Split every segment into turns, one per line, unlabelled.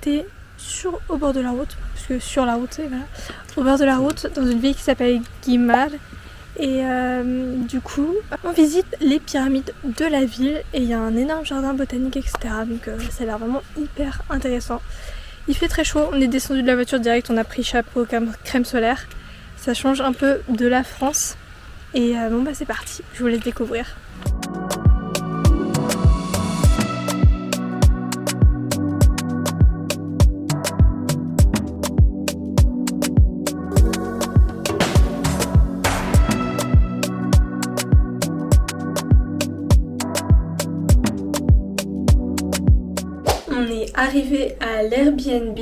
était au bord de la route, parce que sur la route, voilà, au bord de la route, dans une ville qui s'appelle Guimard. Et du coup, on visite les pyramides de la ville et il y a un énorme jardin botanique, etc. Donc ça a l'air vraiment hyper intéressant. Il fait très chaud, on est descendu de la voiture direct, on a pris chapeau, crème solaire. Ça change un peu de la France. Et bon bah c'est parti, je vous laisse découvrir. On est arrivé à l'Airbnb,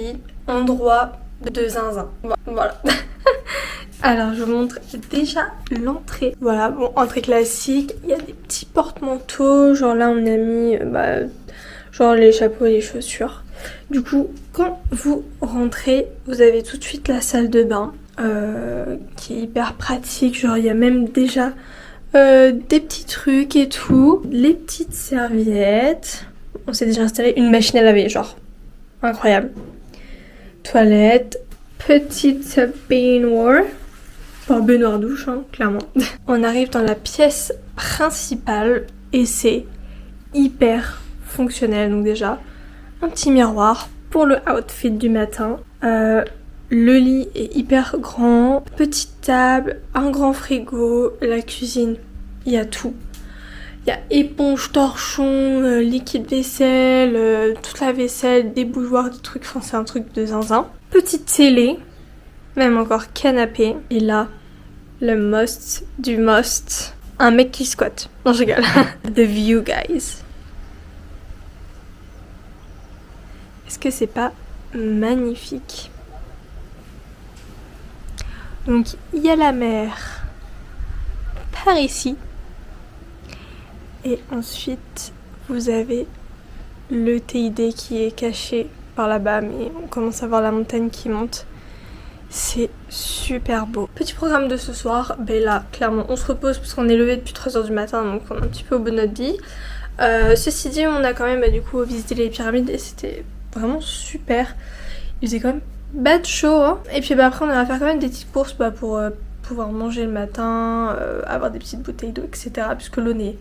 endroit de zinzin. Voilà. Alors je vous montre déjà l'entrée. Voilà, bon, entrée classique. Il y a des petits porte-manteaux. Genre là on a mis genre les chapeaux et les chaussures. Du coup, quand vous rentrez, vous avez tout de suite la salle de bain qui est hyper pratique. Genre il y a même déjà des petits trucs et tout. Les petites serviettes. On s'est déjà installé une machine à laver, genre incroyable. Toilette, petite baignoire. Enfin, baignoire douche, hein, clairement. On arrive dans la pièce principale et c'est hyper fonctionnel. Donc déjà, un petit miroir pour le outfit du matin. Le lit est hyper grand. Petite table, un grand frigo, la cuisine, il y a tout. Il y a éponge, torchon, liquide vaisselle, toute la vaisselle, des bouilloires, des trucs. Enfin, c'est un truc de zinzin. Petite télé, même encore canapé. Et là, le must du must. Un mec qui squatte. Non, je rigole. The view, guys. Est-ce que c'est pas magnifique? Donc, il y a la mer par ici. Et ensuite, vous avez le TID qui est caché par là-bas, mais on commence à voir la montagne qui monte. C'est super beau. Petit programme de ce soir, ben là, clairement, on se repose parce qu'on est levé depuis 3h du matin, donc on est un petit peu au bout de notre vie. Ceci dit, on a quand même du coup visité les pyramides et c'était vraiment super. Il faisait quand même bad chaud, hein. Et puis après, on va faire quand même des petites courses pour pouvoir manger le matin, avoir des petites bouteilles d'eau, etc. Puisque l'eau n'est...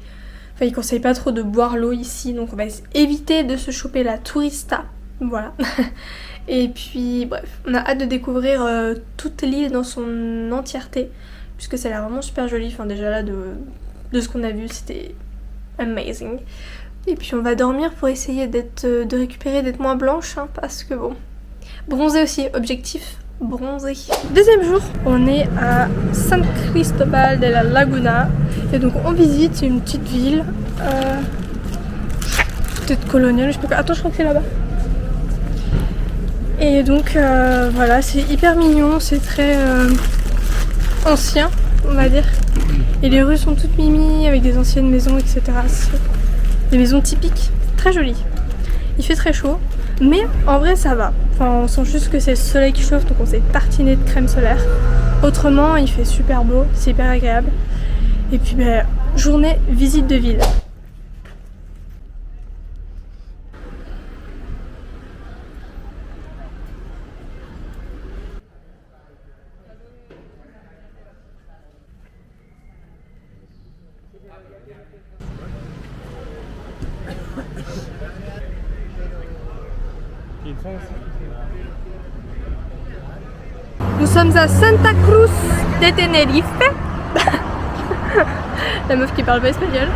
Enfin, ils conseillent pas trop de boire l'eau ici, donc on va éviter de se choper la tourista. Voilà. Et puis, bref, on a hâte de découvrir toute l'île dans son entièreté, puisque ça a l'air vraiment super joli. Enfin, déjà là, de ce qu'on a vu, c'était amazing. Et puis, on va dormir pour essayer de récupérer, d'être moins blanche, hein, parce que bon, bronzer aussi, objectif. Bronzé. Deuxième jour, on est à San Cristobal de la Laguna et donc on visite une petite ville peut-être coloniale, je sais pas. Attends, je crois que c'est là-bas. Et donc voilà, c'est hyper mignon, c'est très ancien, on va dire. Et les rues sont toutes mimi avec des anciennes maisons, etc. C'est des maisons typiques, très jolies. Il fait très chaud, mais en vrai ça va. Enfin, on sent juste que c'est le soleil qui chauffe, donc on s'est tartiné de crème solaire. Autrement, il fait super beau, c'est hyper agréable. Et puis, journée visite de ville. Nous sommes à Santa Cruz de Tenerife. La meuf qui parle pas espagnol.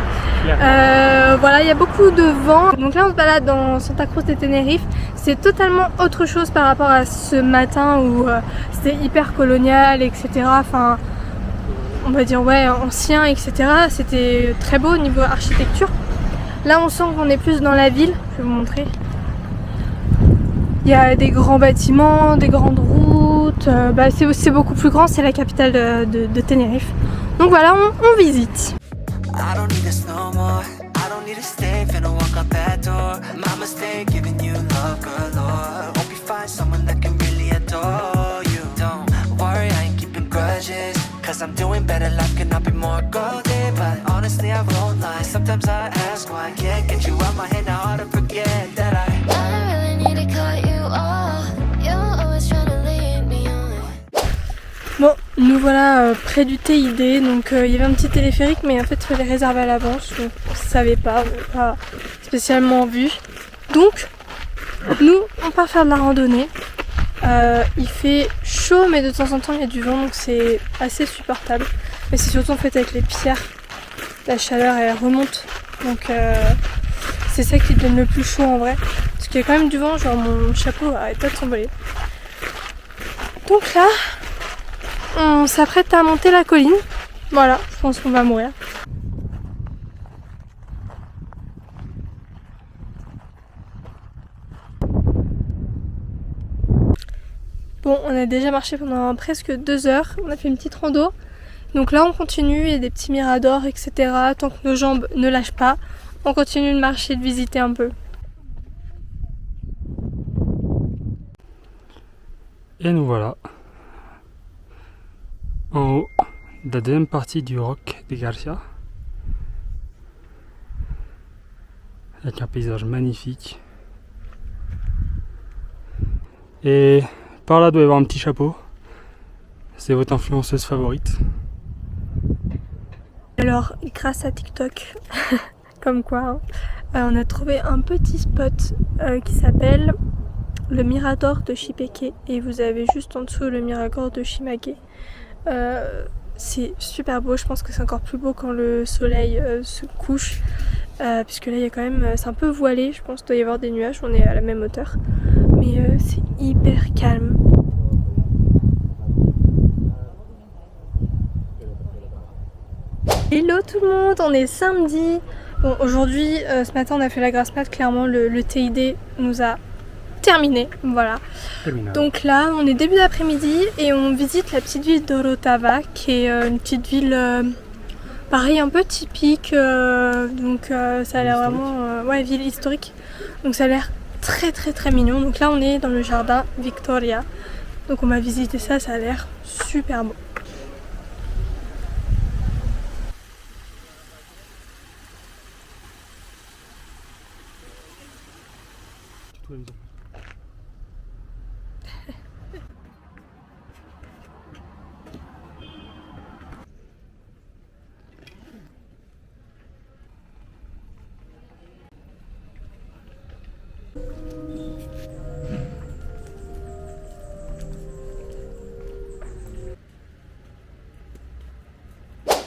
Voilà, il y a beaucoup de vent. Donc là on se balade dans Santa Cruz de Tenerife. C'est totalement autre chose par rapport à ce matin où c'était hyper colonial, etc. Enfin, on va dire ouais, ancien, etc. C'était très beau au niveau architecture. Là on sent qu'on est plus dans la ville. Je vais vous montrer. Il y a des grands bâtiments, des grandes routes, c'est beaucoup plus grand, c'est la capitale de Tenerife. Donc voilà, on visite. Nous voilà près du TID, donc il y avait un petit téléphérique mais en fait il fallait réserver à l'avance, donc on ne savait pas, on n'avait pas spécialement vu. Donc nous on part faire de la randonnée, il fait chaud mais de temps en temps il y a du vent donc c'est assez supportable. Mais c'est surtout en fait avec les pierres, la chaleur elle remonte, donc c'est ça qui donne le plus chaud en vrai. Parce qu'il y a quand même du vent, genre mon chapeau arrête pas de s'envoler. Donc là, on s'apprête à monter la colline. Voilà, je pense qu'on va mourir. Bon, on a déjà marché pendant presque 2 heures. On a fait une petite rando. Donc là, on continue. Il y a des petits miradors, etc. Tant que nos jambes ne lâchent pas, on continue de marcher, de visiter un peu.
Et nous voilà en haut de la deuxième partie du Roc de Garcia, avec un paysage magnifique. Et par là doit y avoir un petit chapeau. C'est votre influenceuse favorite.
Alors, grâce à TikTok, comme quoi, hein, on a trouvé un petit spot qui s'appelle le Mirador de Chipeke. Et vous avez juste en dessous le Mirador de Chimake. C'est super beau, je pense que c'est encore plus beau quand le soleil se couche. Puisque là, il y a quand même, c'est un peu voilé, je pense qu'il doit y avoir des nuages, on est à la même hauteur. Mais c'est hyper calme. Hello tout le monde, on est samedi. Bon, aujourd'hui, ce matin, on a fait la grasse mat. Clairement, le TID nous a terminé. Voilà.
Terminal.
Donc là, on est début d'après-midi et on visite la petite ville d'Orotava, qui est une petite ville, pareil, un peu typique. Donc ça a l'air vraiment, ouais, ville historique. Donc ça a l'air très très très mignon. Donc là, on est dans le jardin Victoria. Donc on va visiter ça, ça a l'air super beau.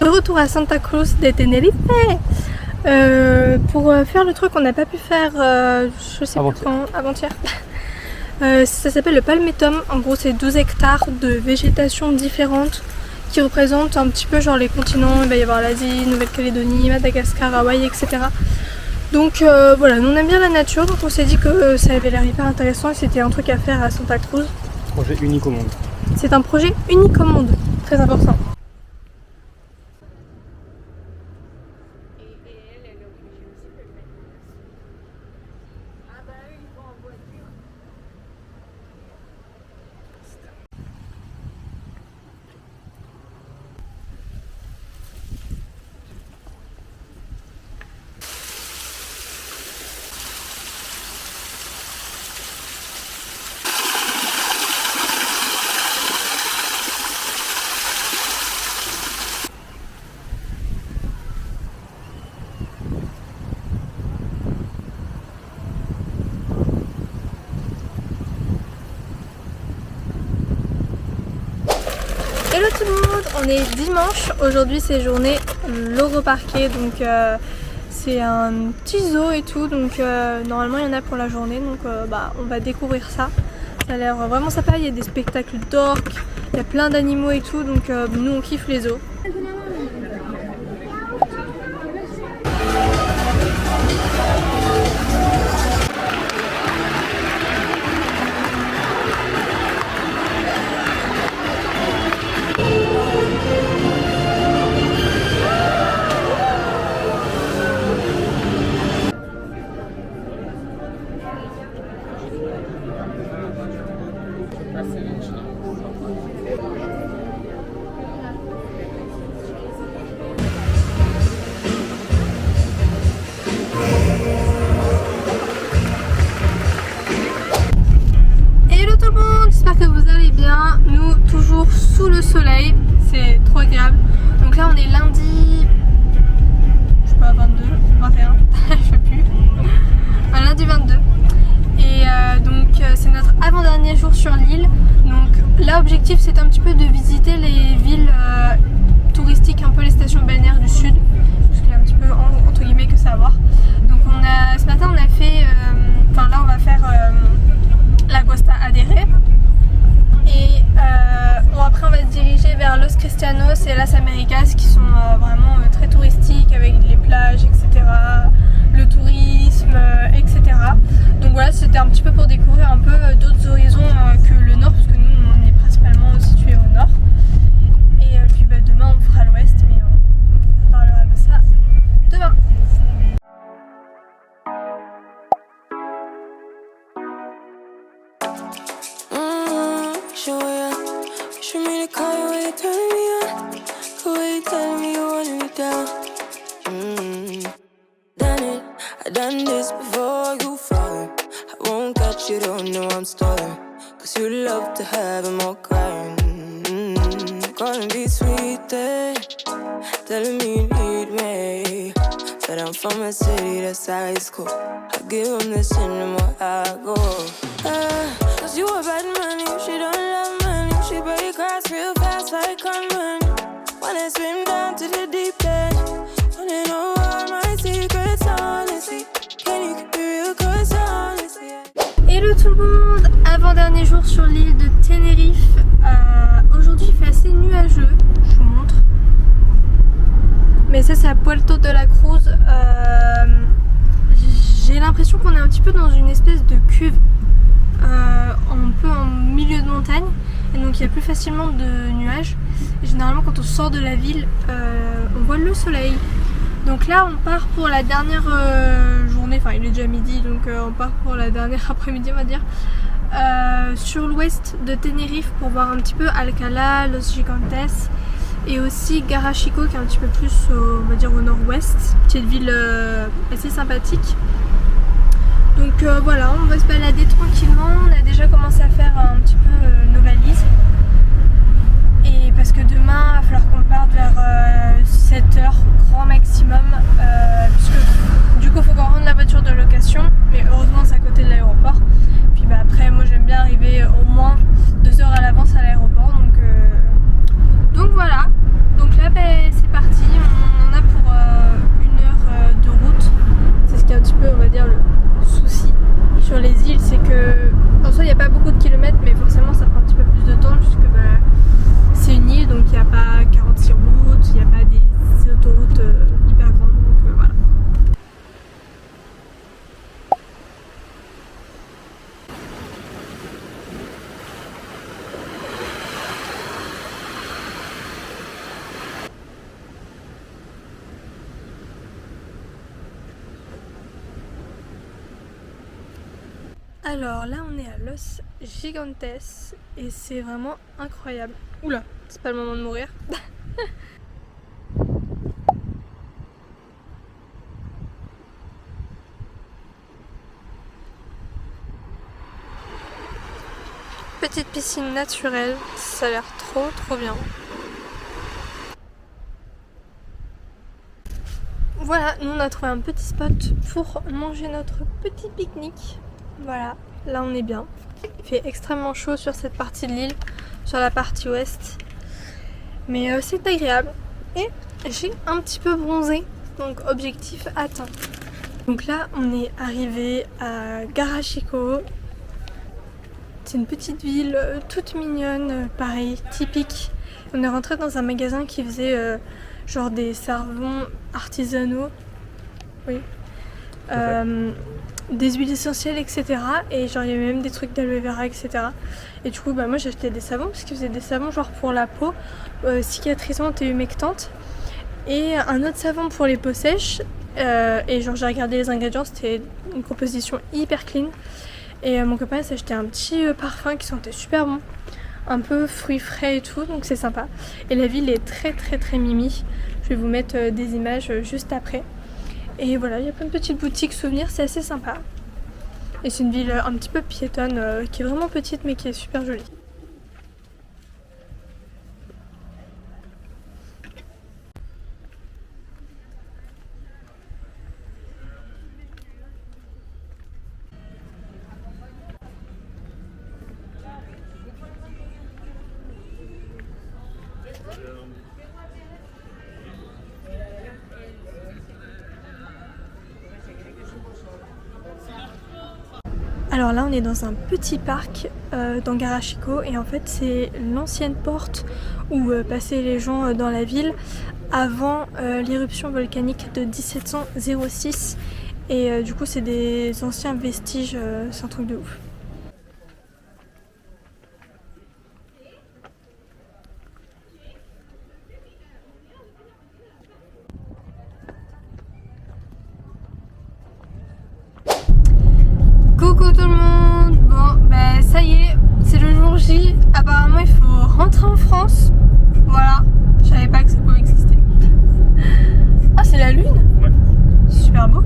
Retour à Santa Cruz de Tenerife pour faire le truc qu'on n'a pas pu faire je sais plus quand, avant-hier. Ça s'appelle le Palmettum. En gros c'est 12 hectares de végétation différente qui représentent un petit peu genre les continents. Il va y avoir l'Asie, Nouvelle-Calédonie, Madagascar, Hawaï, etc. Donc voilà, nous on aime bien la nature, donc on s'est dit que ça avait l'air hyper intéressant et c'était un truc à faire à Santa Cruz.
Projet unique au monde.
C'est un projet unique au monde, très important. Hello tout le monde, on est dimanche, aujourd'hui c'est journée Loro Parque, donc c'est un petit zoo et tout, donc normalement il y en a pour la journée, donc on va découvrir ça. Ça a l'air vraiment sympa, il y a des spectacles d'orques, il y a plein d'animaux et tout, donc nous on kiffe les zoos. Donc là on est lundi, je sais pas, 22, 21, je sais plus. Lundi 22. Et donc c'est notre avant-dernier jour sur l'île. Donc là objectif c'est un petit peu de visiter les villes touristiques, un peu les stations balnéaires du sud, parce qu'il y a un petit peu entre guillemets que ça à voir. Donc ce matin on a fait, enfin là on va faire la Costa Adere. Et après on va se diriger vers Los Cristianos et Las Americas qui sont vraiment très touristiques avec les plages, etc. Le tourisme, etc. Donc voilà, c'était un petit peu pour découvrir un peu d'autres horizons que le nord, parce que nous on est principalement situé au nord. Et puis demain on fera l'ouest, mais on parlera de ça demain.
Done this before you fall. I won't catch you, don't know I'm stalling. Cause you love to have them all crying. Calling me sweet, telling me you need me. Said I'm from a city that's high school. I give them this and the more I go. Cause you a bad man, you she don't love man. You she break hearts real fast like conman. Wanna swim down to the deep end. Wanna know all my secrets, honestly. Can you keep it real, cause honestly.
Hello tout le monde, avant-dernier jour sur l'île de Tenerife. Aujourd'hui il fait assez nuageux, je vous montre. Mais ça c'est à Puerto de la Cruz. J'ai l'impression qu'on est un petit peu dans une espèce de cuve, un peu en milieu de montagne. Et donc il y a plus facilement de nuages. Et généralement quand on sort de la ville, on voit le soleil. Donc là on part pour la dernière journée, enfin il est déjà midi, donc on part pour la dernière après-midi on va dire, sur l'ouest de Tenerife pour voir un petit peu Alcalá, Los Gigantes et aussi Garachico qui est un petit peu plus on va dire au nord-ouest, petite ville assez sympathique. Donc voilà, on va se balader tranquillement, on a déjà commencé à faire un petit peu nos valises. Et parce que demain il va falloir qu'on parte vers 7h grand maximum, puisque du coup il faut qu'on rende la voiture de location, mais heureusement c'est à côté de l'aéroport. Puis après moi j'aime bien arriver au moins 2 heures à l'avance à l'aéroport, donc voilà. Donc là c'est parti, on en a pour 1 heure de route. C'est ce qui est un petit peu on va dire le souci sur les îles, c'est que en soi il n'y a pas beaucoup de kilomètres, mais forcément ça prend un petit peu plus de temps puisque c'est une île, donc il n'y a pas 46 routes, il n'y a pas des autoroutes hyper grandes, donc voilà. Alors là on est à Los Gigantes et c'est vraiment incroyable. Oula, c'est pas le moment de mourir. Petite piscine naturelle, ça a l'air trop bien. Voilà, nous on a trouvé un petit spot pour manger notre petit pique-nique. Voilà, là on est bien. Il fait extrêmement chaud sur cette partie de l'île, sur la partie ouest. Mais c'est agréable. Et j'ai un petit peu bronzé, donc objectif atteint. Donc là on est arrivé à Garachico. C'est une petite ville toute mignonne, pareil, typique. On est rentré dans un magasin qui faisait genre des savons artisanaux. Oui. Des huiles essentielles, etc. Et genre il y avait même des trucs d'aloe vera, etc. Et du coup moi j'ai acheté des savons parce qu'ils faisaient des savons genre pour la peau cicatrisante et humectante, et un autre savon pour les peaux sèches. Et genre j'ai regardé les ingrédients, c'était une composition hyper clean. Et mon copain s'est acheté un petit parfum qui sentait super bon, un peu fruits frais et tout, donc c'est sympa. Et la ville est très mimi. Je vais vous mettre des images juste après. Et voilà, il y a plein de petites boutiques souvenirs, c'est assez sympa. Et c'est une ville un petit peu piétonne, qui est vraiment petite mais qui est super jolie. Alors là on est dans un petit parc dans Garachico et en fait c'est l'ancienne porte où passaient les gens dans la ville avant l'éruption volcanique de 1706 et du coup c'est des anciens vestiges, c'est un truc de ouf. Coucou tout le monde. Bon bah ça y est, c'est le jour J. Apparemment il faut rentrer en France. Voilà, je savais pas que ça pouvait exister. Ah c'est la lune.
Ouais.
Super beau.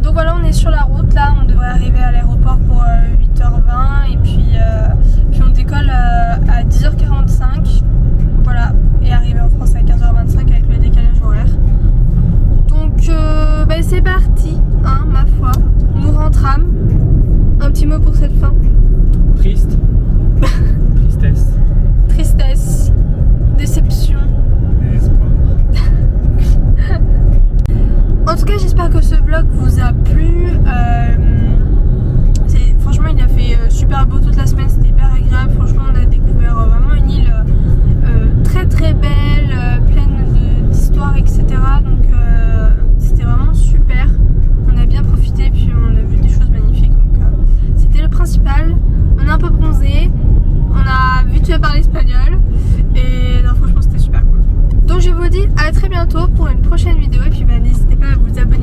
Donc voilà, on est sur la route là, on devrait arriver à l'aéroport pour 8h20 et puis on décolle à 10h45. Voilà, et arriver en France à 15h25 avec le décalage horaire. Donc bah, c'est parti, hein, ma foi. Nous rentrâmes. Un petit mot pour cette fin.
Triste. Tristesse.
Tristesse. Déception.
Désespoir.
En tout cas j'espère que ce vlog vous a plu. Franchement il a fait super beau toute la semaine, c'était hyper agréable. Franchement on a découvert vraiment une île très très belle, pleine d'histoires etc. Donc c'était vraiment super. On a bien profité puis on a vu des choses magnifiques. Donc c'était le principal. On est un peu bronzé, on a vite fait parler espagnol et non, franchement c'était super cool. Donc je vous dis à très bientôt pour une prochaine vidéo et puis bah, n'hésitez pas à vous abonner